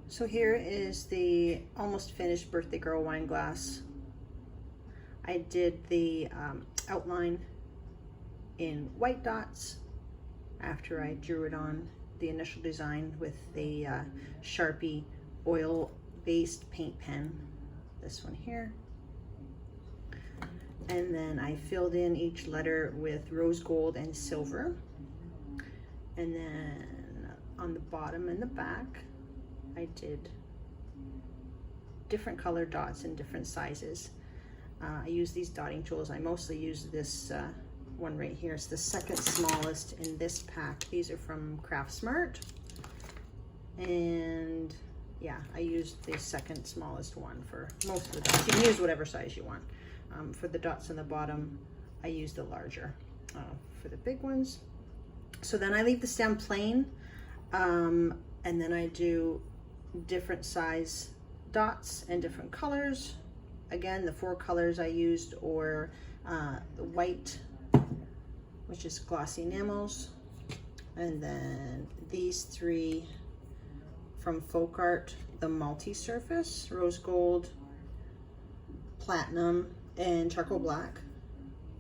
So here is the almost finished birthday girl wine glass. I did the outline in white dots after I drew it on the initial design with the Sharpie oil-based paint pen, this one here. And then I filled in each letter with rose gold and silver. And then on the bottom and the back, I did different color dots in different sizes. I use these dotting tools. I mostly use this one right here. It's the second smallest in this pack. These are from Craft Smart. And yeah, I used the second smallest one for most of the dots. You can use whatever size you want. For the dots on the bottom, I used the larger. For the big ones. So then I leave the stem plain, and then I do different size dots and different colors. Again, the 4 colors I used or the white, which is glossy enamels, and then these 3 from Folk Art, the multi-surface, rose gold, platinum, and charcoal black.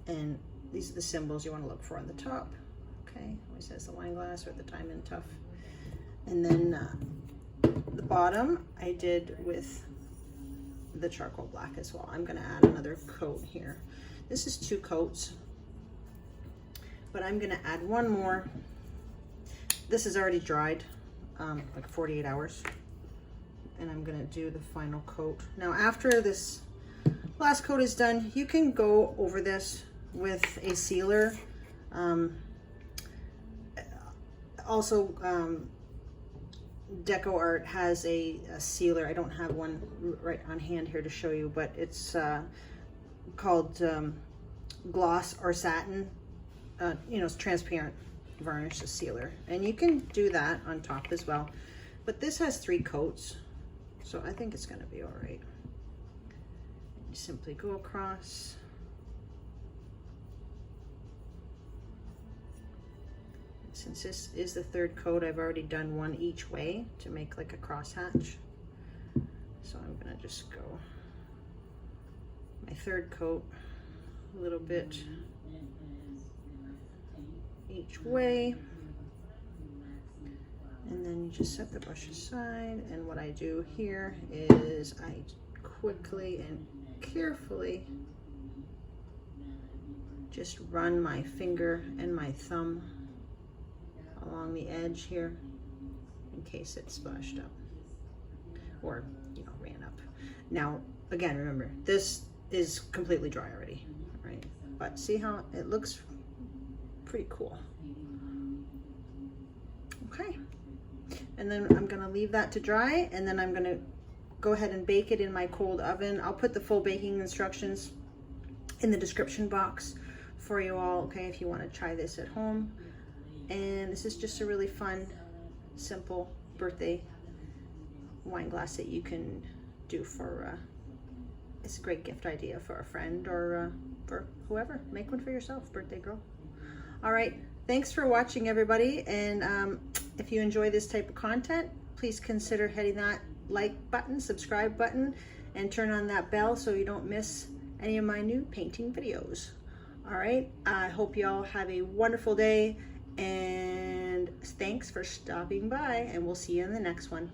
And these are the symbols you want to look for on the top. Okay, always has the wine glass or the diamond tuff. And then the bottom I did with the charcoal black as well. I'm going to add another coat here. This is 2 coats, but I'm going to add one more. This is already dried, like 48 hours, and I'm going to do the final coat. Now after this last coat is done, you can go over this with a sealer. Also, Deco Art has a sealer. I don't have one right on hand here to show you, but it's called gloss or satin. You know, it's transparent varnish, a sealer, and you can do that on top as well. But this has 3 coats, so I think it's going to be all right. You simply go across. Since this is the 3rd coat, I've already done one each way to make like a crosshatch. So I'm gonna just go my 3rd coat a little bit each way. And then you just set the brush aside. And what I do here is I quickly and carefully just run my finger and my thumb along the edge here in case it splashed up or, you know, ran up. Now again, remember, this is completely dry already, right? But see how it looks pretty cool. Okay, and then I'm gonna leave that to dry, and then I'm gonna go ahead and bake it in my cold oven. I'll put the full baking instructions in the description box for you all, okay, if you want to try this at home. And this is just a really fun, simple birthday wine glass that you can do for, it's a great gift idea for a friend or for whoever. Make one for yourself, birthday girl. All right, thanks for watching, everybody. And if you enjoy this type of content, please consider hitting that like button, subscribe button, and turn on that bell so you don't miss any of my new painting videos. All right, I hope you all have a wonderful day. And thanks for stopping by, and we'll see you in the next one.